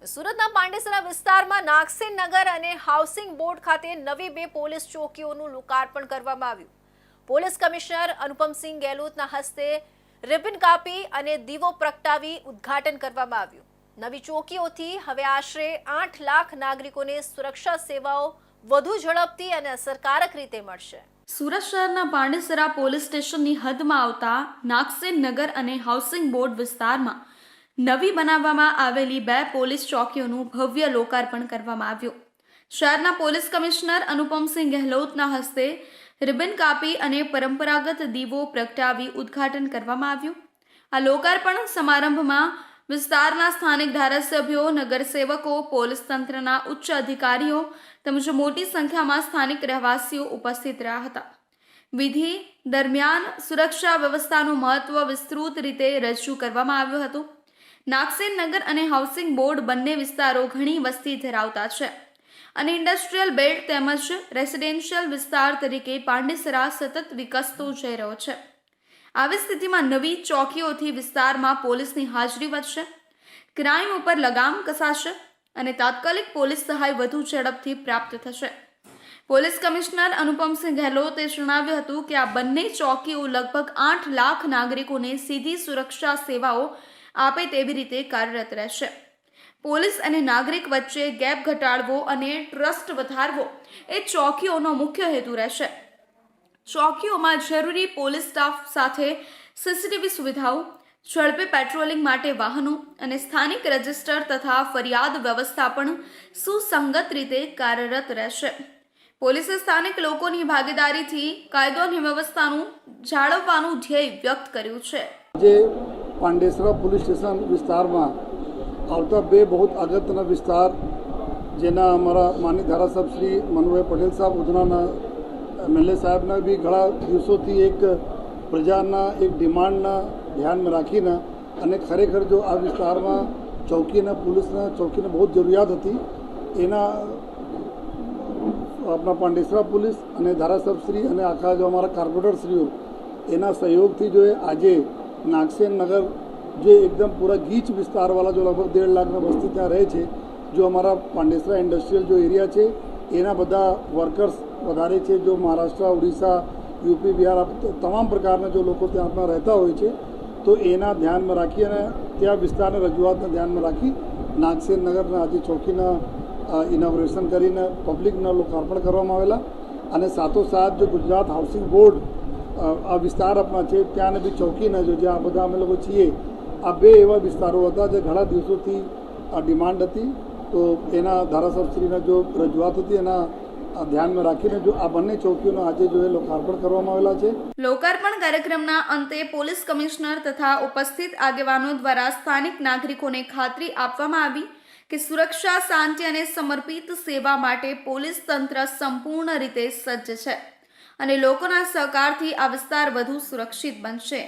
સુરતના પાંડેસરા વિસ્તારમાં નાગસેન નગર અને હાઉસિંગ બોર્ડ ખાતે નવી 2 પોલીસ ચોકીઓનું લોકાર્પણ કરવામાં આવ્યું. પોલીસ કમિશનર અનુપમસિંહ ગેહલોતના હસ્તે રિબન કાપી અને દીવો પ્રગટાવી ઉદ્ઘાટન કરવામાં આવ્યું. નવી ચોકીઓથી હવે આશરે 8 લાખ નાગરિકોને સુરક્ષા સેવાઓ વધુ ઝડપથી અને અસરકારક રીતે મળશે. સુરત શહેરના પાંડેસરા પોલીસ સ્ટેશનની હદમાં આવતા નાગસેન નગર અને હાઉસિંગ બોર્ડ વિસ્તારમાં નવી બનાવવામાં આવેલી 2 પોલીસ ચોકીઓનું ભવ્ય લોકાર્પણ કરવામાં આવ્યું. શહેરના પોલીસ કમિશનર અનુપમસિંહ ગેહલોતના હસ્તે રિબન કાપી અને પરંપરાગત દીવો પ્રગટાવી ઉદ્ઘાટન કરવામાં આવ્યું. આ લોકાર્પણ સમારંભમાં વિસ્તારના સ્થાનિક ધારાસભ્યો, નગરસેવકો, પોલીસ તંત્રના ઉચ્ચ અધિકારીઓ તેમજ મોટી સંખ્યામાં સ્થાનિક રહેવાસીઓ ઉપસ્થિત રહ્યા હતા. વિધિ દરમિયાન સુરક્ષા વ્યવસ્થાનું મહત્વ વિસ્તૃત રીતે રજૂ કરવામાં આવ્યું હતું. નાગસેન નગર અને હાઉસિંગ બોર્ડ બંને વિસ્તારો ઘણી વસ્તી ધરાવતા છે અને ઇન્ડસ્ટ્રીયલ બેલ્ટ તેમજ રેસિડેન્શિયલ વિસ્તાર તરીકે પાંડેસરા સતત વિકસતો જઈ રહ્યો છે. આવી સ્થિતિમાં નવી ચોકીઓથી વિસ્તારમાં પોલીસની હાજરી વધશે, ક્રાઇમ ઉપર લગામ કસાશે અને તાત્કાલિક પોલીસ સહાય વધુ ઝડપથી પ્રાપ્ત થશે. પોલીસ કમિશનર અનુપમસિંહ ગેહલોતે જણાવ્યું હતું કે આ બંને ચોકીઓ લગભગ 8 લાખ નાગરિકોને સીધી સુરક્ષા સેવાઓ આપે તેવી રીતે કાર્યરત રહેશે. પોલીસ અને નાગરિક વચ્ચે ગેપ ઘટાડવો અને ટ્રસ્ટ વધારવો એ ચોકીઓનો મુખ્ય હેતુ રહેશે. ચોકીઓમાં જરૂરી પોલીસ સ્ટાફ સાથે સીસીટીવી સુવિધાઓ, ઝડપી પેટ્રોલિંગ માટે વાહનો અને સ્થાનિક રજિસ્ટર તથા ફરિયાદ વ્યવસ્થા પણ સુસંગત રીતે કાર્યરત રહેશે. પોલીસે સ્થાનિક લોકોની ભાગીદારીથી કાયદો અને વ્યવસ્થાનું જાળવવાનું ધ્યેય વ્યક્ત કર્યું છે. પાંડેસરા પોલીસ સ્ટેશન વિસ્તારમાં આવતા 2 બહુ અગત્યના વિસ્તાર જેના અમારા માનનીય ધારાસભ્ય શ્રી મનુભાઈ પટેલ સાહેબ ઉધનાના એમએલએ સાહેબના બી ઘણા દિવસોથી એક પ્રજાના એક ડિમાન્ડના ધ્યાનમાં રાખીને અને ખરેખર જો આ વિસ્તારમાં ચોકીના પોલીસના ચોકીની બહુ જરૂરિયાત હતી એના આપણા પાંડેસરા પોલીસ અને ધારાસભ્યશ્રી અને આખા જો અમારા કોર્પોરેટરશ્રીઓ એના સહયોગથી જો આજે નાગસેન નગર जो एकदम पूरा गीच विस्तार वाला जो लगभग 1.5 लाख में वस्ती ત્યાં રહે છે, जो हमारा પાંડેસરા इंडस्ट्रियल जो एरिया છે એના બધા વર્કર્સ વધારે છે, जो મહારાષ્ટ્ર, ઓડિશા, યુપી, બિહાર તમામ પ્રકારના જો લોકો ત્યાં આપણા રહેતા હોય છે, તો એના ધ્યાનમાં રાખી અને ત્યાં વિસ્તારના રજૂઆતને ધ્યાનમાં રાખી નાગસેન નગરના આજે ચોકીના ઇનોગ્રેશન કરીને પબ્લિકના લોકાર્પણ કરવામાં આવેલા અને સાથોસાથ જો ગુજરાત હાઉસિંગ બોર્ડ આ વિસ્તાર આપણા છે ત્યાં બી ચોકીના જો જ્યાં બધા અમે લોકો છીએ આ 2 એવા વિસ્તારો હતા જે ઘણા દિવસોથી આ ડિમાન્ડ હતી, તો એના ધારાસભ્યશ્રીના જો રજૂઆત હતી એના ધ્યાનમાં રાખીને જો આ બંને ચોકીઓનો આજે જો લોકાર્પણ કરવામાં આવેલા છે. લોકાર્પણ કાર્યક્રમના અંતે પોલીસ કમિશનર તથા ઉપસ્થિત આગેવાનો દ્વારા સ્થાનિક નાગરિકોને ખાતરી આપવામાં આવી કે સુરક્ષા, શાંતિ અને સમર્પિત સેવા માટે પોલીસ તંત્ર સંપૂર્ણ રીતે સજ્જ છે અને લોકોના સહકારથી આ વિસ્તાર વધુ સુરક્ષિત બનશે.